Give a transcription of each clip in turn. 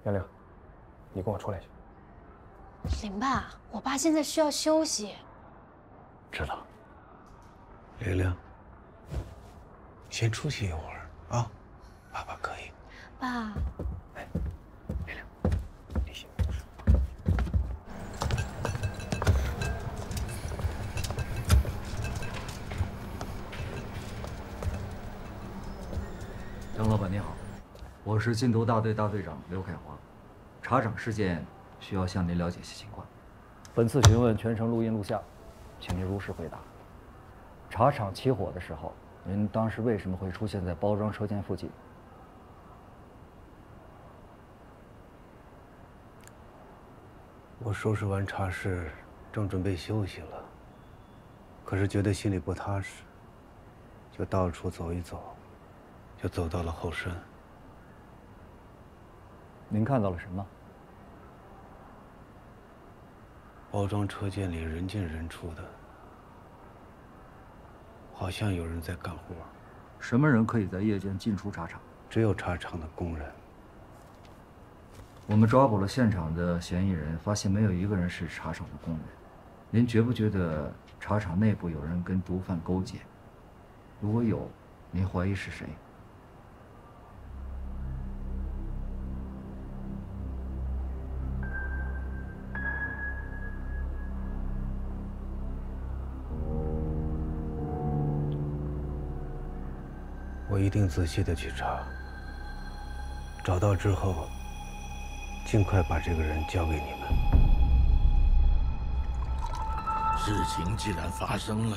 元玲，你跟我出来去。林爸，我爸现在需要休息。知道。玲玲，先出去一会儿啊，爸爸可以。爸。哎，玲玲，你先。张老板你好，我是禁毒大队大队长刘凯华，茶厂事件需要向您了解些情况。本次询问全程录音录像，请您如实回答。茶厂起火的时候，您当时为什么会出现在包装车间附近？我收拾完茶室，正准备休息了，可是觉得心里不踏实，就到处走一走。就走到了后山。您看到了什么？包装车间里人进人出的，好像有人在干活。什么人可以在夜间进出茶厂？只有茶厂的工人。我们抓捕了现场的嫌疑人，发现没有一个人是茶厂的工人。您觉不觉得茶厂内部有人跟毒贩勾结？如果有，您怀疑是谁？我一定仔细的去查，找到之后，尽快把这个人交给你们。事情既然发生了，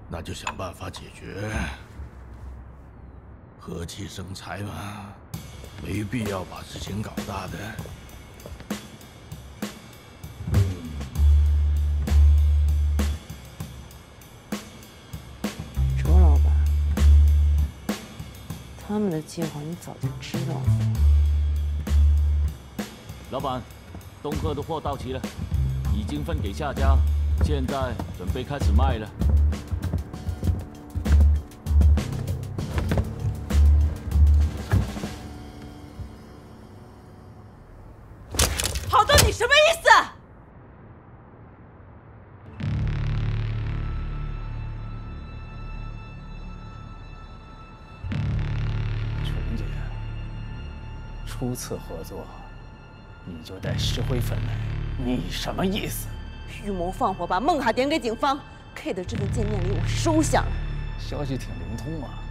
那就想办法解决。和气生财嘛，没必要把事情搞大的。周老板，他们的计划你早就知道了。老板，东客的货到齐了，已经分给下家，现在准备开始卖了。郝东，你什么意思？纯姐，初次合作，你就带石灰粉来，你什么意思？预谋放火，把孟卡点给警方。K 的这份见面礼我收下了。消息挺灵通啊，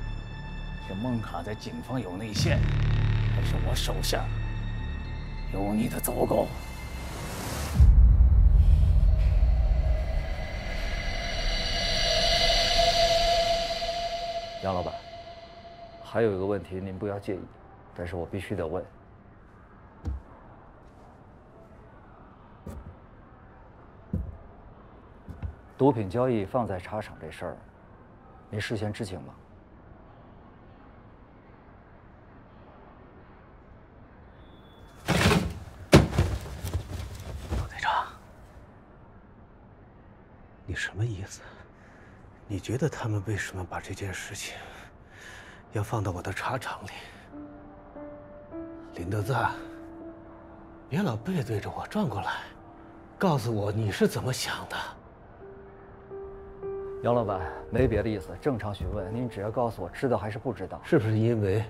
这孟卡在警方有内线，还是我手下有你的走狗？杨老板，还有一个问题，您不要介意，但是我必须得问。毒品交易放在茶厂这事儿，您事先知情吗？老队长，你什么意思？你觉得他们为什么把这件事情要放到我的茶厂里？林德赞，别老背对着我转过来，告诉我你是怎么想的。杨老板，没别的意思，正常询问，您只要告诉我知道还是不知道。是不是因为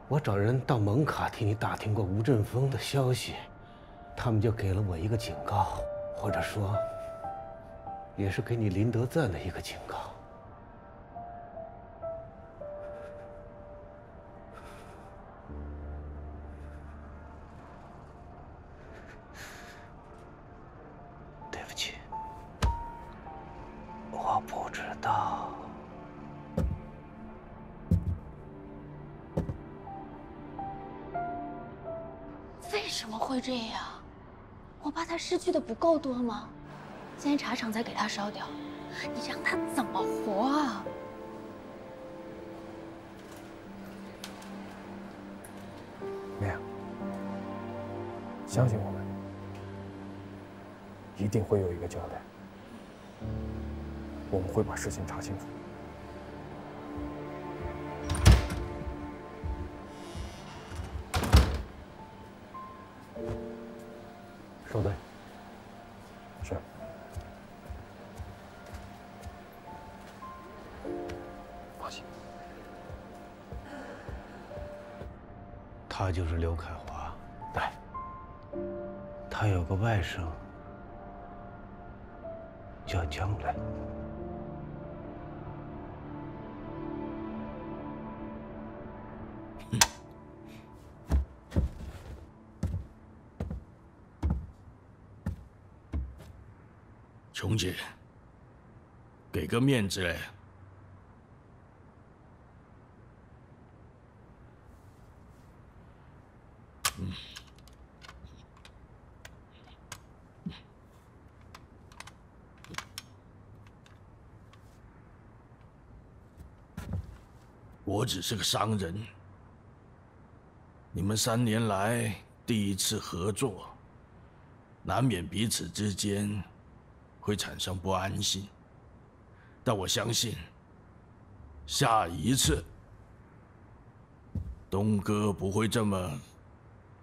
我找人到蒙卡替你打听过吴振峰的消息，他们就给了我一个警告，或者说，也是给你林德赞的一个警告？对不起，我不知道。为什么会这样？我爸他失去的不够多吗？现在茶厂再给他烧掉，你让他怎么活啊？梅阳，相信我们，一定会有一个交代。我们会把事情查清楚。收队。是。放心。他就是刘凯华。对。他有个外甥叫江来。琼姐，给个面子嘞。我只是个商人，你们3年来第一次合作，难免彼此之间会产生不安心，但我相信，下一次东哥不会这么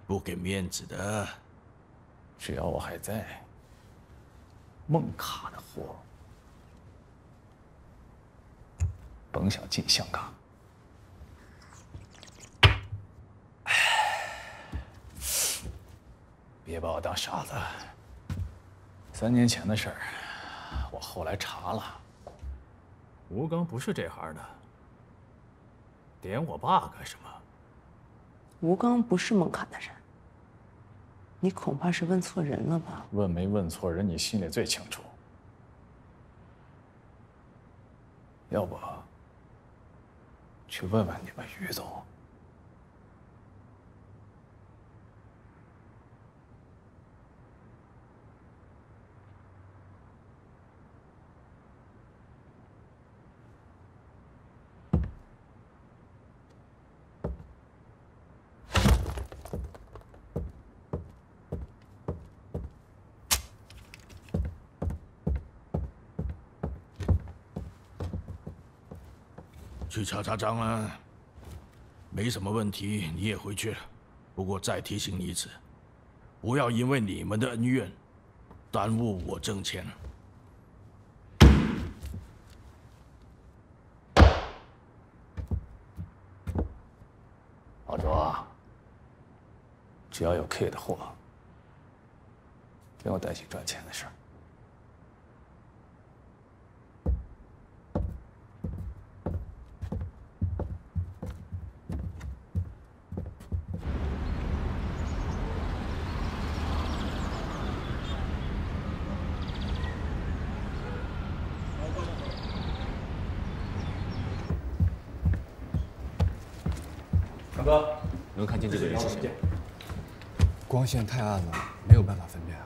不给面子的。只要我还在，孟卡的货甭想进香港。别把我当傻子。3年前的事儿，我后来查了，吴刚不是这行的。点我爸干什么？吴刚不是孟卡的人，你恐怕是问错人了吧？问没问错人，你心里最清楚。要不，去问问你们于总。去查账啊，没什么问题，你也回去了。不过再提醒你一次，不要因为你们的恩怨，耽误我挣钱。老卓，只要有 K 的货，不用担心赚钱的事儿。大哥，能看清这个人是谁吗？光线太暗了，没有办法分辨。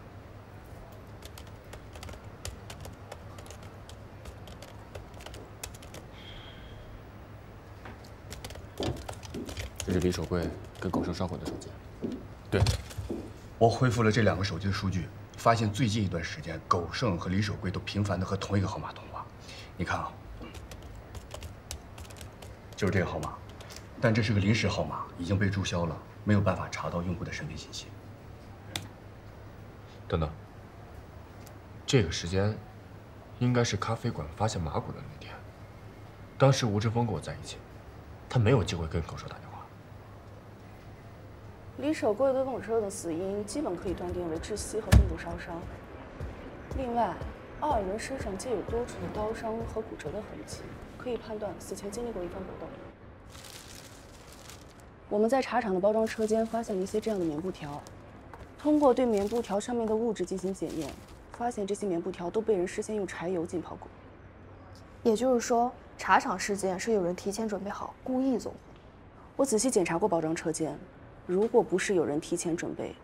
这是李守贵跟狗剩烧毁的手机。对，我恢复了这2个手机的数据，发现最近一段时间，狗剩和李守贵都频繁的和同一个号码通话。你看啊，就是这个号码。但这是个临时号码，已经被注销了，没有办法查到用户的身份信息。等等，这个时间应该是咖啡馆发现马骨的那天。当时吴志峰跟我在一起，他没有机会跟狗剩打电话。李守贵跟狗剩的死因基本可以断定为窒息和重度烧伤。另外，2人身上皆有多处的刀伤和骨折的痕迹，可以判断死前经历过一番搏斗。我们在茶厂的包装车间发现了一些这样的棉布条，通过对棉布条上面的物质进行检验，发现这些棉布条都被人事先用柴油浸泡过。也就是说，茶厂事件是有人提前准备好，故意纵火。我仔细检查过包装车间，如果不是有人提前准备，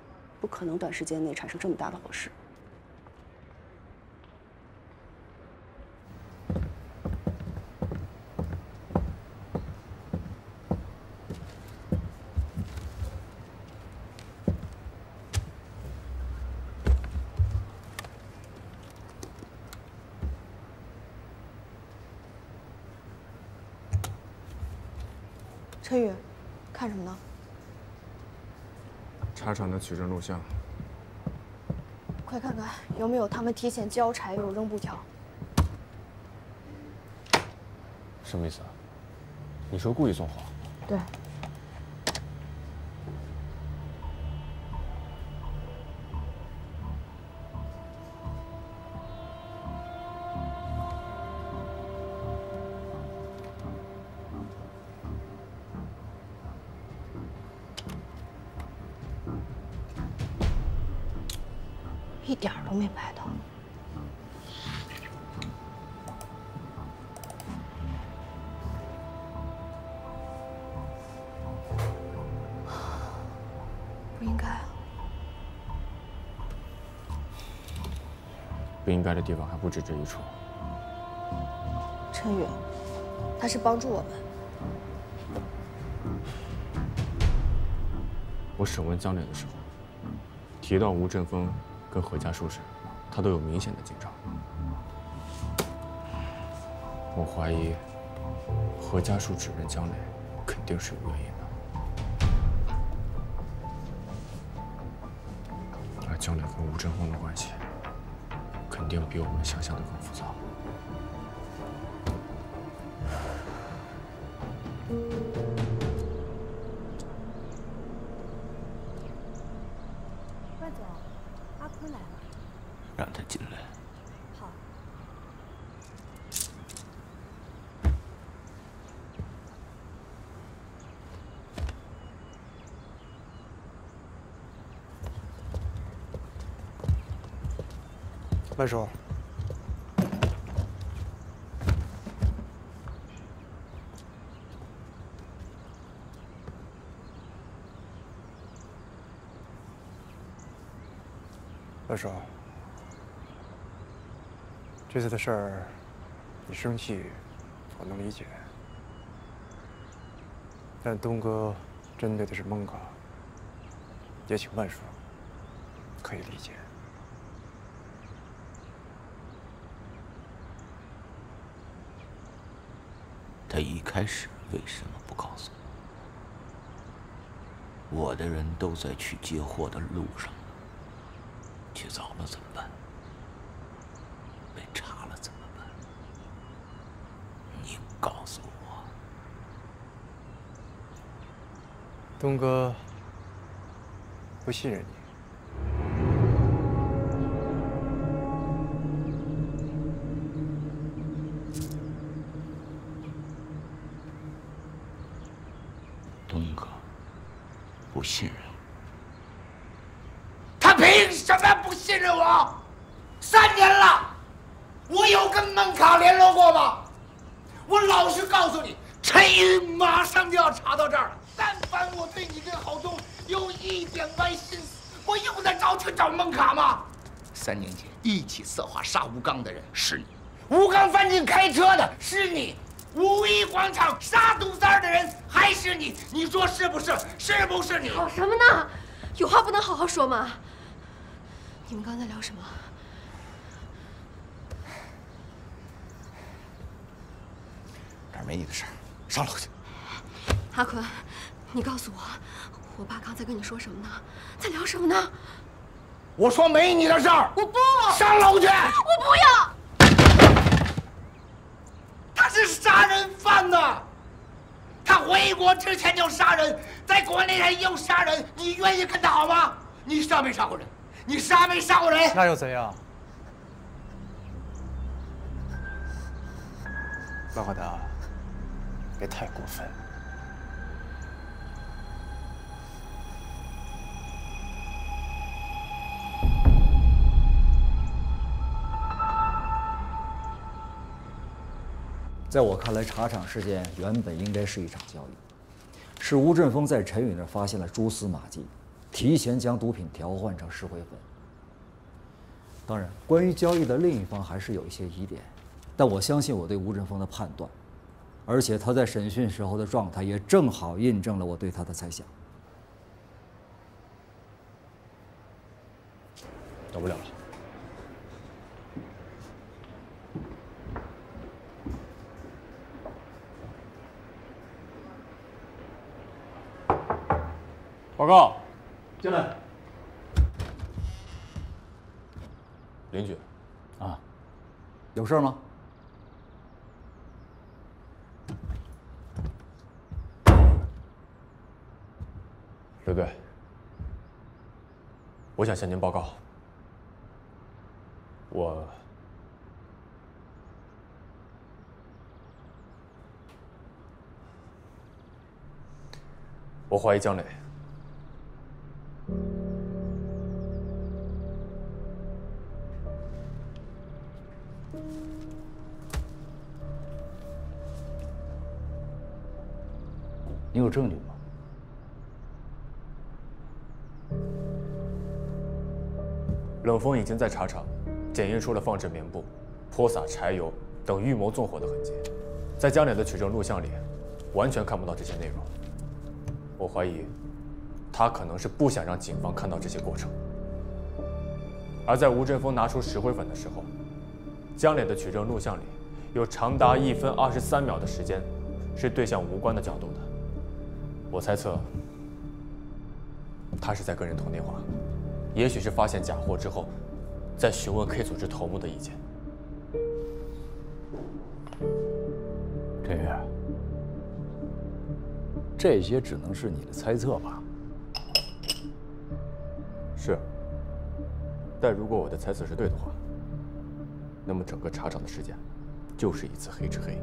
不可能短时间内产生这么大的火势。陈宇，看什么呢？茶厂的取证录像。快看看有没有他们提前交柴又扔布条。什么意思啊？你说故意纵火？对。一点儿都没拍到。不应该啊！不应该的地方还不止这一处。陈宇，他是帮助我们。我审问江磊的时候，提到吴振峰跟何家树时，他都有明显的紧张。我怀疑何家树指认江磊，肯定是有原因的。而江磊跟吴振峰的关系，肯定比我们想象的更复杂。万总，阿坤来了。让他进来。好。万叔，万叔，这次的事儿，你生气，我能理解。但东哥针对的是孟卡，也请万叔可以理解。他一开始为什么不告诉我？我的人都在去接货的路上，去早了怎么办？被查了怎么办？你告诉我。东哥不信任你。东哥不信任我，他凭什么不信任我？3年了，我有跟孟卡联络过吗？我老实告诉你，陈宇马上就要查到这儿了。但凡我对你跟郝东有一点歪心思，我用得着去找孟卡吗？3年前一起策划杀吴刚的人是你，吴刚翻进开车的是你。5·1广场杀杜三儿的人还是你，你说是不是？是不是你？吵什么呢？有话不能好好说吗？你们刚才聊什么？这儿没你的事儿，上楼去。阿坤，你告诉我，我爸刚才跟你说什么呢？在聊什么呢？我说没你的事儿。我不上楼去。我不要。他是杀人犯呐！他回国之前就杀人，在国内人又杀人，你愿意跟他好吗？你杀没杀过人？你杀没杀过人？那又怎样？万华达，别太过分。在我看来，茶厂事件原本应该是一场交易，是吴振峰在陈宇那儿发现了蛛丝马迹，提前将毒品调换成石灰粉。当然，关于交易的另一方还是有一些疑点，但我相信我对吴振峰的判断，而且他在审讯时候的状态也正好印证了我对他的猜想。等不了了。报告，进来。邻居。啊，有事吗？刘队，我想向您报告，我怀疑江磊。你有证据吗？冷风已经在茶厂检验出了放置棉布、泼洒柴油等预谋纵火的痕迹，在江磊的取证录像里，完全看不到这些内容。我怀疑，他可能是不想让警方看到这些过程。而在吴振峰拿出石灰粉的时候，江磊的取证录像里有长达1分23秒的时间是对向无关的角度的。我猜测，他是在跟人通电话，也许是发现假货之后，在询问 K 组织头目的意见。陈玉，这些只能是你的猜测吧？是。但如果我的猜测是对的话，那么整个茶厂的事件就是一次黑吃黑。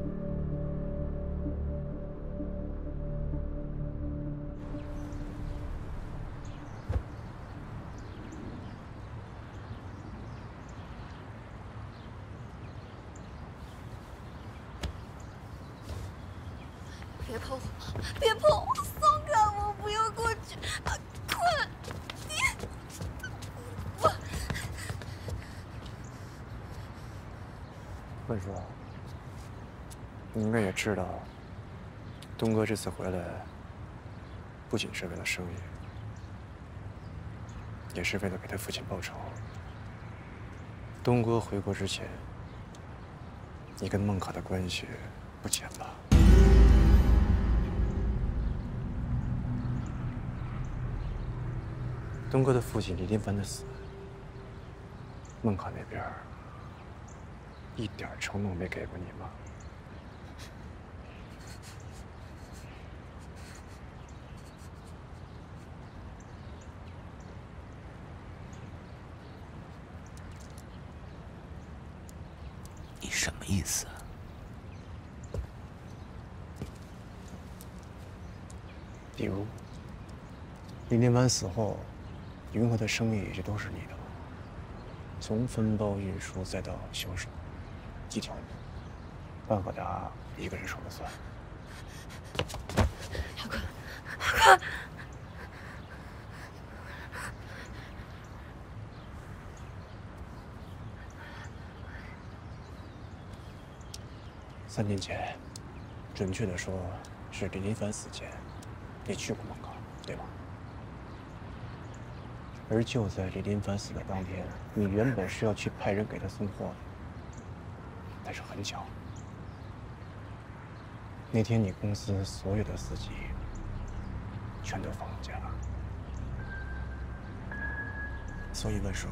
别碰我！别碰我！松开我！不要过去！啊，快！我。万叔，你应该也知道，东哥这次回来，不仅是为了生意，也是为了给他父亲报仇。东哥回国之前，你跟孟可的关系不浅吧？东哥的父亲李林凡的死，孟可那边一点承诺没给过你吗？你什么意思？比如，李林凡死后，云河的生意也就都是你的了，从分包运输再到销售，一条龙，万可达一个人说了算。阿坤，阿坤。3年前，准确的说是李林凡死前，你去过孟可，对吧？而就在李林凡死的当天，你原本是要去派人给他送货的，但是很巧，那天你公司所有的司机全都放了假，所以万叔，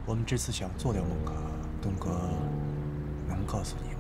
我们这次想做掉孟可，东哥能告诉你吗？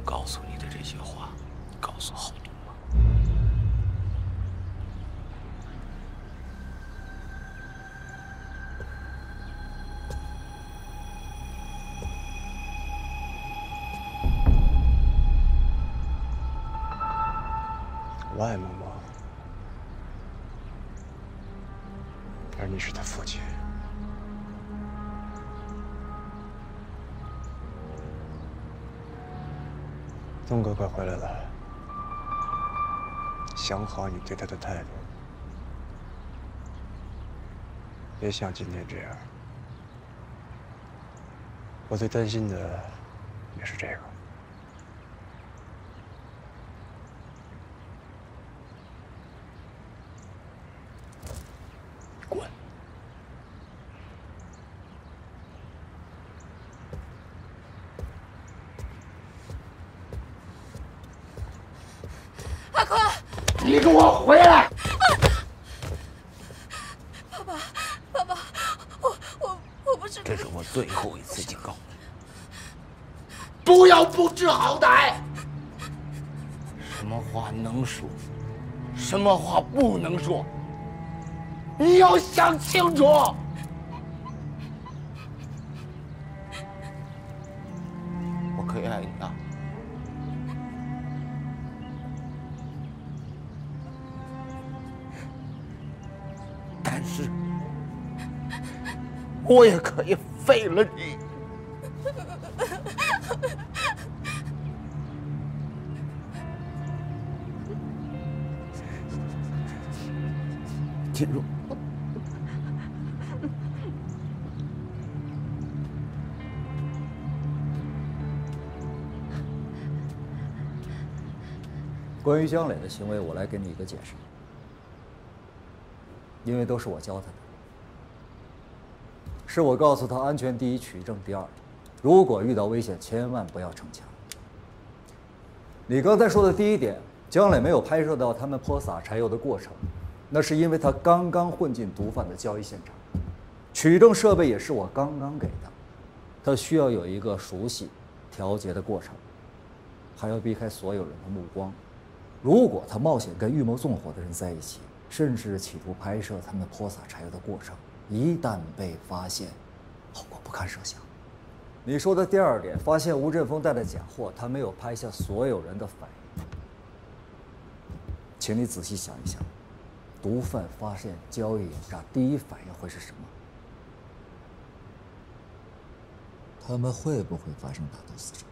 告诉你的这些话，告诉郝东吗？我爱萌萌，而你是他父亲。东哥快回来了，想好你对他的态度，别像今天这样。我最担心的也是这个。滚！阿坤，你给我回来！爸爸，我不是。这是我最后一次警告。不要不知好歹！什么话能说，什么话不能说，你要想清楚。我可以爱你啊，但是我也可以废了你。进入。关于江磊的行为，我来给你一个解释，因为都是我教他的，是我告诉他安全第一，取证第二，如果遇到危险，千万不要逞强。你刚才说的第一点，江磊没有拍摄到他们泼洒柴油的过程，那是因为他刚刚混进毒贩的交易现场，取证设备也是我刚刚给的，他需要有一个熟悉、调节的过程，还要避开所有人的目光。如果他冒险跟预谋纵火的人在一起，甚至企图拍摄他们泼洒柴油的过程，一旦被发现，后果不堪设想。你说的第二点，发现吴振峰带的假货，他没有拍下所有人的反应。请你仔细想一想，毒贩发现交易有诈，第一反应会是什么？他们会不会发生打斗死伤？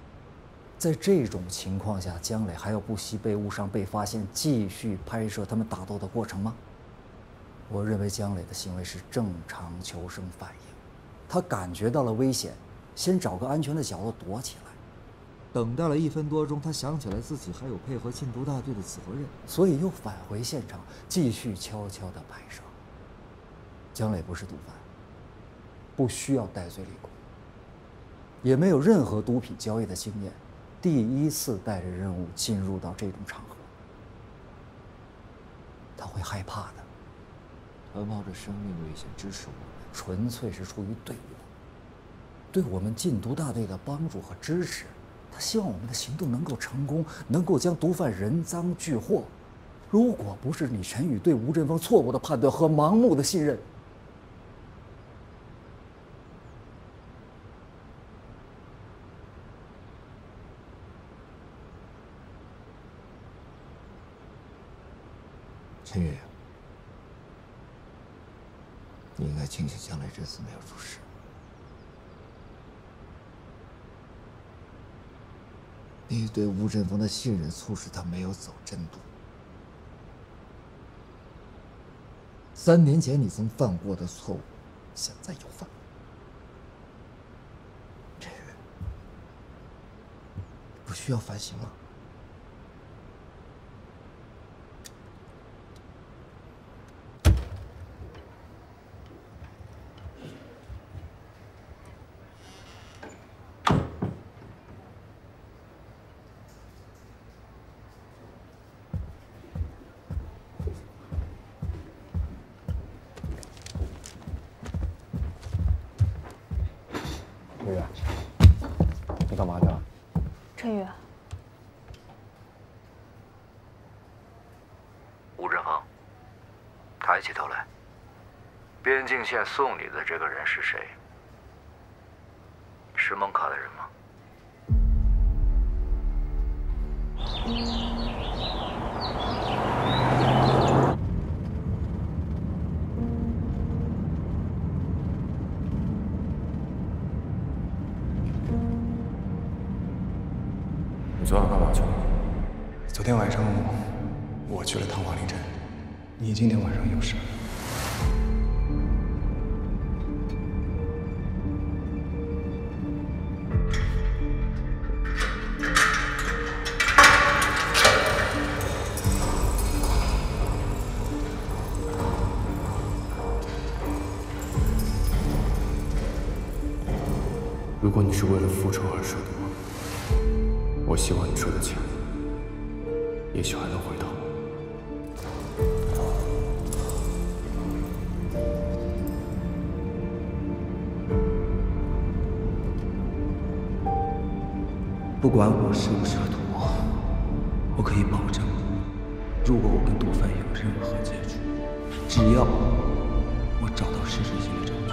在这种情况下，江磊还要不惜被误伤、被发现，继续拍摄他们打斗的过程吗？我认为江磊的行为是正常求生反应，他感觉到了危险，先找个安全的角落躲起来。等待了1分多钟，他想起来自己还有配合禁毒大队的责任，所以又返回现场，继续悄悄地拍摄。江磊不是毒贩，不需要戴罪立功，也没有任何毒品交易的经验，第一次带着任务进入到这种场合，他会害怕的。他冒着生命危险支持我们，纯粹是出于对我们禁毒大队的帮助和支持。他希望我们的行动能够成功，能够将毒贩人赃俱获。如果不是李晨宇对吴振峰错误的判断和盲目的信任，陈宇，你应该庆幸江磊这次没有出事。你对吴振峰的信任促使他没有走真途。3年前你曾犯过的错误，现在又犯。陈宇，不需要反省了。陈宇，你干嘛去了？陈宇，吴振峰，抬起头来。边境线送你的这个人是谁？是孟卡的人吗？天晚上我去了趟王陵镇，你今天晚上有事？如果你是为了复仇而设的梦，我希望你受的强，也许还能回头。不管我是不是个毒魔，我可以保证，如果我跟毒贩有任何接触，只要我找到事实性的证据，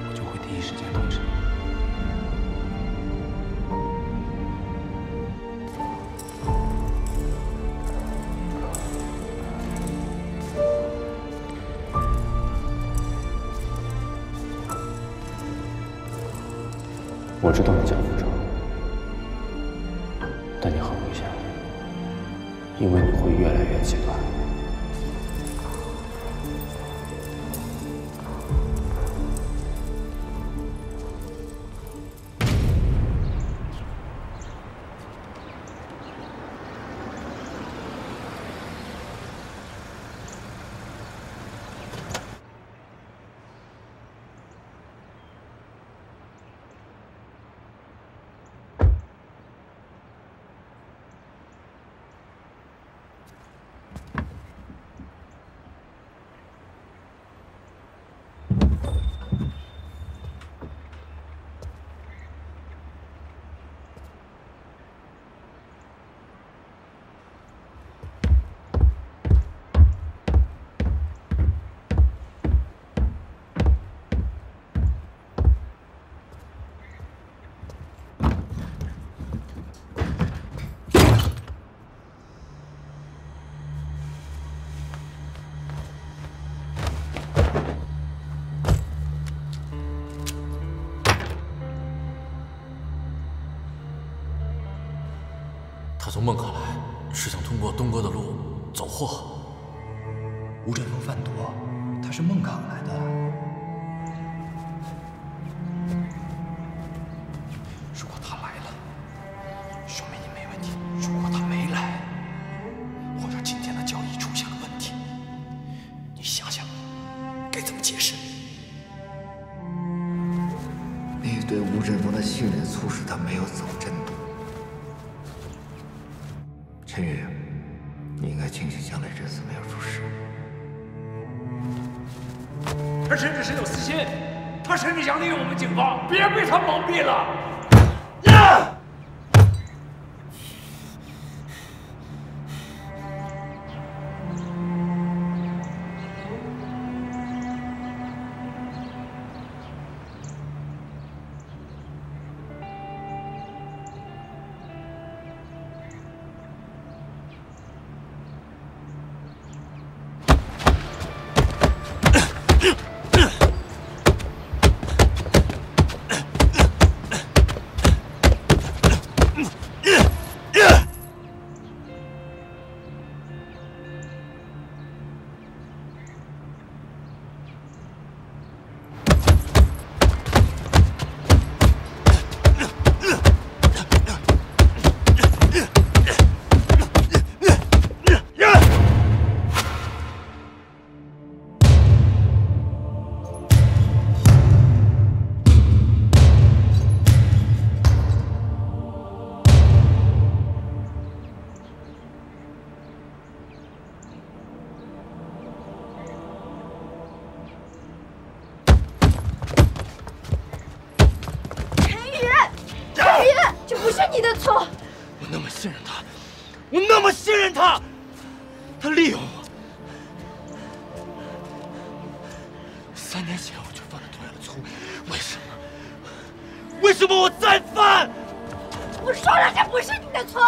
我就会第一时间动手。我知道你想复仇，但你很危险，因为你会越来越极端。他从孟卡来，是想通过东哥的路走货。吴振峰贩毒，他是孟卡来的。如果他来了，说明你没问题；如果他没来，或者今天的交易出现了问题，你想想该怎么解释？你对吴振峰的信任促使他没有走真路。陈宇，你应该庆幸将来这次没有出事。他甚至是有私心，他甚至想利用我们警方，别被他蒙蔽了。你的错。我那么信任他，我那么信任他，他利用我。3年前我就犯了同样的错误，为什么？为什么我再犯？我说了，这不是你的错。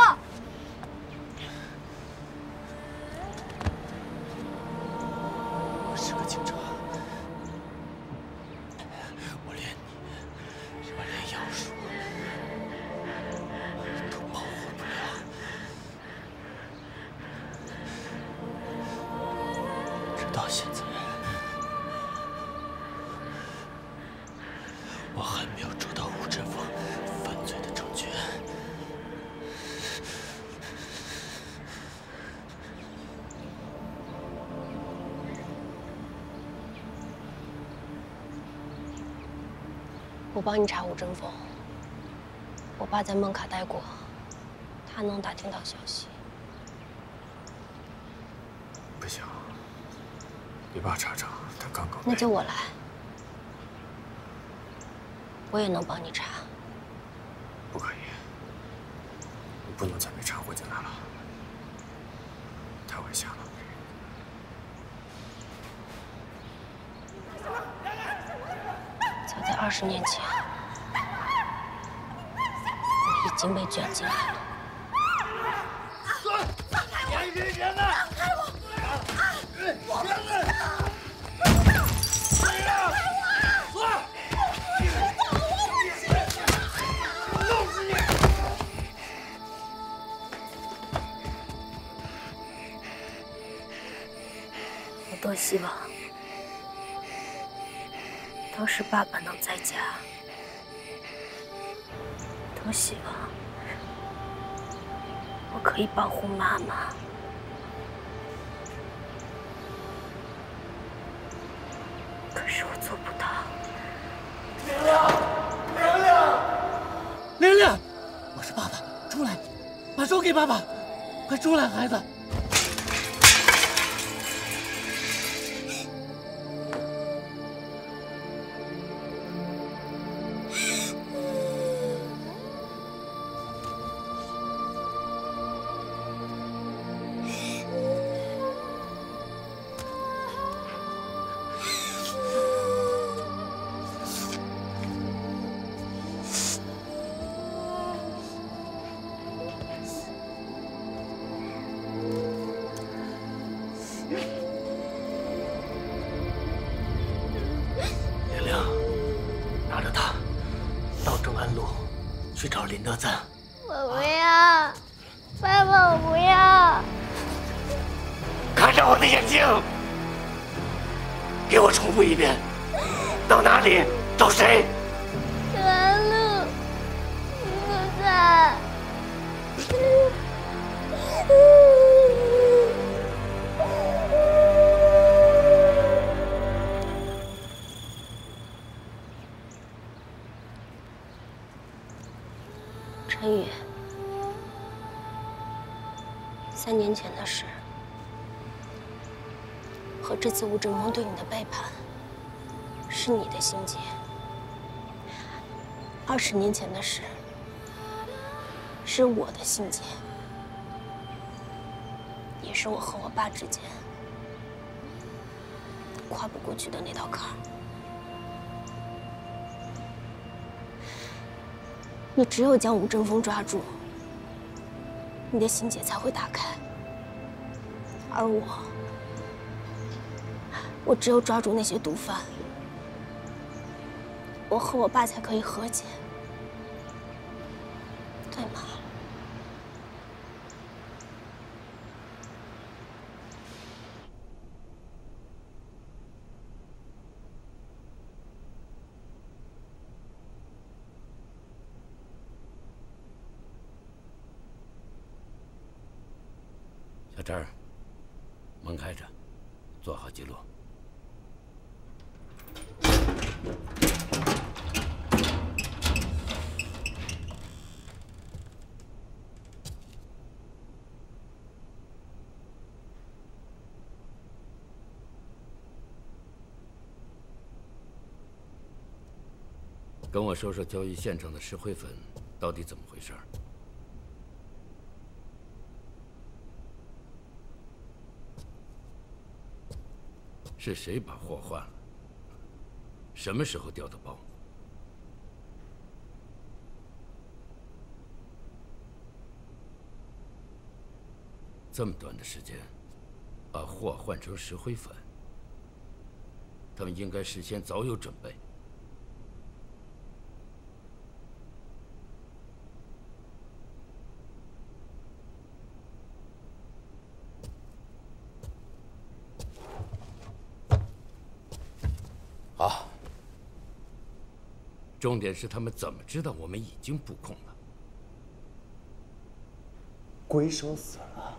我是个警察，我连你，我连杨叔都保护不了。到现在，我还没有捉到吴振峰犯罪的证据。我帮你查吴振峰。我爸在孟卡待过，他能打听到消息。不行，你爸查查，他刚刚……那就我来，我也能帮你查。不可以，你不能再被掺和进来了，太危险了。早在20年前，我已经被卷进来了。别让开我！我多希望当时爸爸能在家，多希望我可以保护妈妈。可是我做不到。玲玲，我是爸爸，出来，把手给爸爸，快出来，孩子。去找林德赞。我不要，爸爸，我不要。看着我的眼睛，给我重复一遍，到哪里找谁？陈安路，林德赞。陈宇，3年前的事和这次吴振峰对你的背叛，是你的心结；20年前的事，是我的心结，也是我和我爸之间跨不过去的那道坎儿。你只有将吴振峰抓住，你的心结才会打开。而我只有抓住那些毒贩，我和我爸才可以和解，对吗？小陈儿，门开着，做好记录。跟我说说交易现场的石灰粉到底怎么回事？是谁把货换了？什么时候调的包？这么短的时间，把货换成石灰粉，他们应该事先早有准备。好。重点是他们怎么知道我们已经布控了？鬼手死了。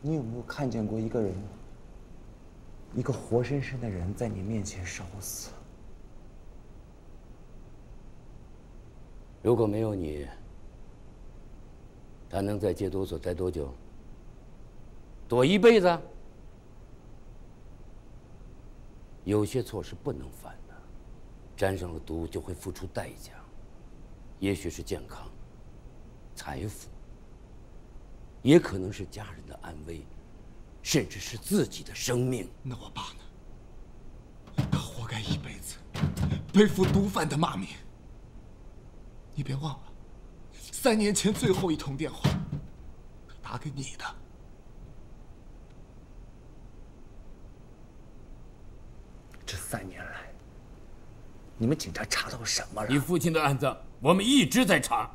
你有没有看见过一个人，一个活生生的人在你面前烧死？如果没有你，他能在戒毒所待多久？躲一辈子？有些错是不能犯的，沾上了毒就会付出代价，也许是健康、财富，也可能是家人的安危，甚至是自己的生命。那我爸呢？他活该一辈子背负毒贩的骂名。你别忘了，3年前最后一通电话，他打给你的。这3年来，你们警察查到什么了？你父亲的案子，我们一直在查。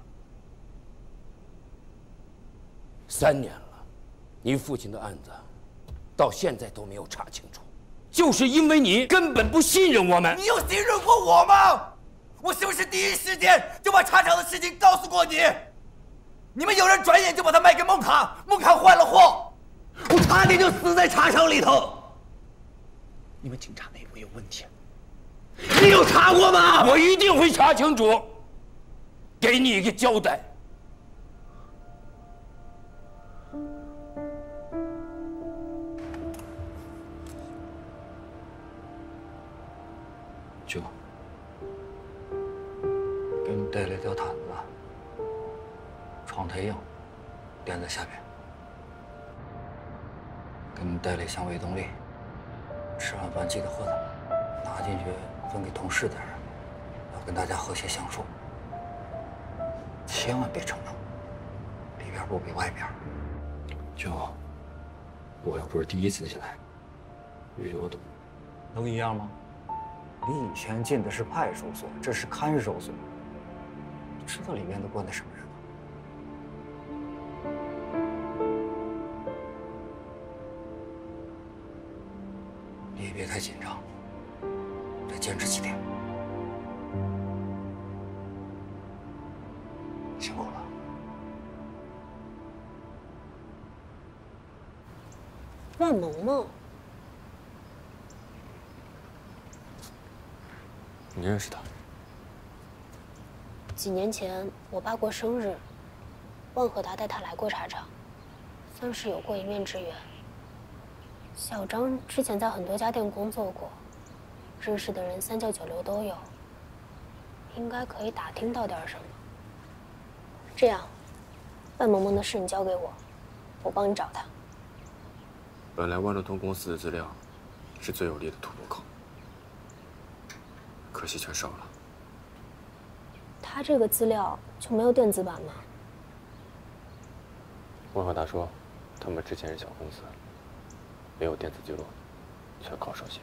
3年了，你父亲的案子，到现在都没有查清楚，就是因为你根本不信任我们。你有信任过我吗？我是不是第一时间就把茶厂的事情告诉过你？你们有人转眼就把它卖给孟卡，孟卡换了货，我差点就死在茶厂里头。你们警察内部有问题，你有查过吗？我一定会查清楚，给你一个交代。舅，给你带来条毯子，床台硬，垫在下边。给你带了一箱维动力，吃完饭记得喝它，拿进去分给同事的人，要跟大家和谐相处，千万别逞能，里边不比外边。舅，我又不是第一次进来，也许我懂。能一样吗？你以前进的是派出所，这是看守所，知道里面都关的什么人吗？你也别太紧张，再坚持几天。辛苦了。万萌萌。你认识他？几年前我爸过生日，万和达带他来过茶厂，算是有过一面之缘。小张之前在很多家店工作过，认识的人3教9流都有，应该可以打听到点什么。这样，万萌萌的事你交给我，我帮你找他。本来万乐通公司的资料是最有力的突破口，可惜全烧了。他这个资料就没有电子版吗？万和达说，他们之前是小公司，没有电子记录，全靠手写。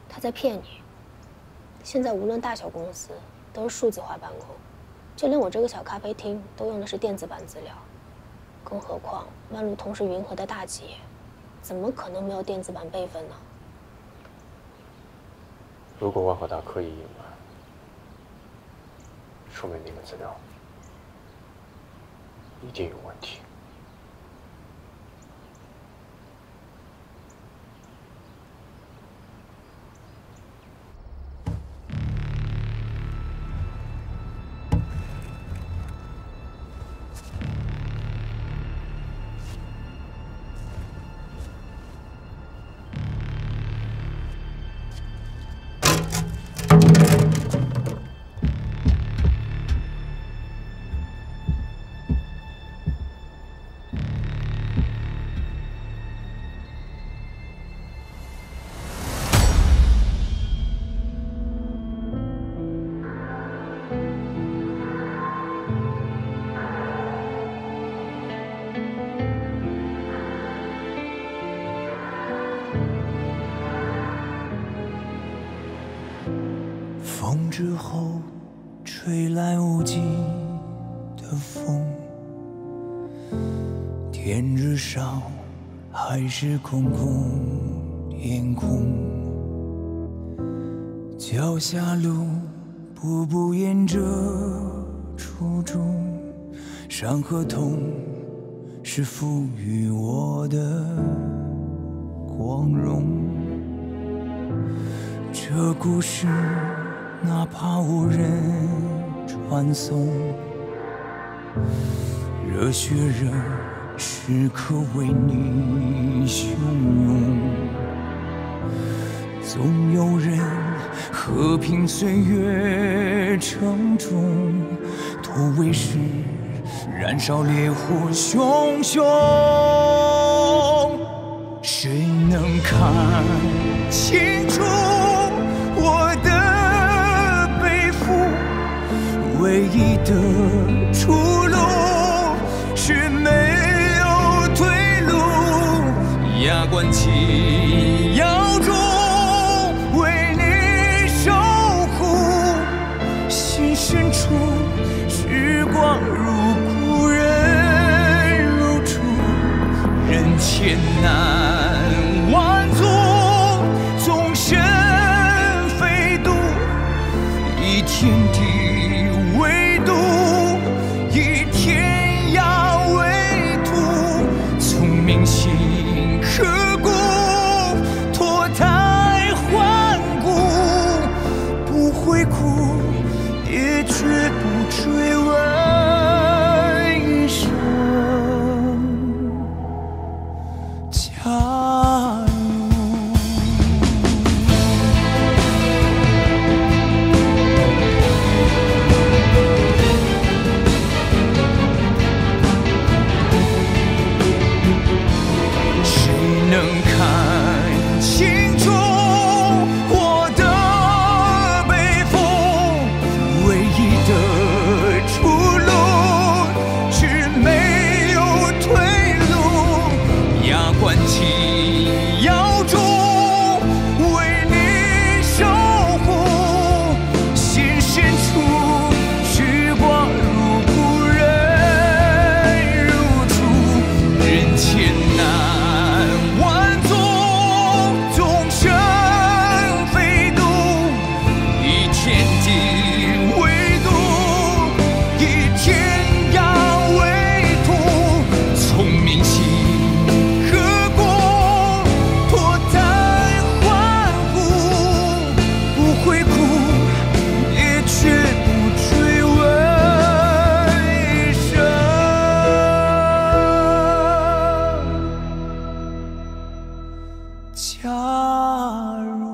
他在骗你。现在无论大小公司都是数字化办公，就连我这个小咖啡厅都用的是电子版资料，更何况万路通是云和的大企业，怎么可能没有电子版备份呢？如果万和达刻意隐瞒，说明那个资料一定有问题。风之后，吹来无际的风，天之上还是空空天空，脚下路步步沿着初衷，伤和痛是赋予我的光荣。这故事哪怕无人传颂，热血仍时刻为你汹涌。总有人和平岁月沉重，突围时燃烧烈火熊熊。谁能看清楚我的背负？唯一的出路是没有退路，牙关紧咬住，为你守护。心深处，时光如故人如初，人千难万阻，纵身飞渡，以天地为度，以天涯为途，聪明心刻骨，脱胎换骨，不会哭，也绝不追问一生。假如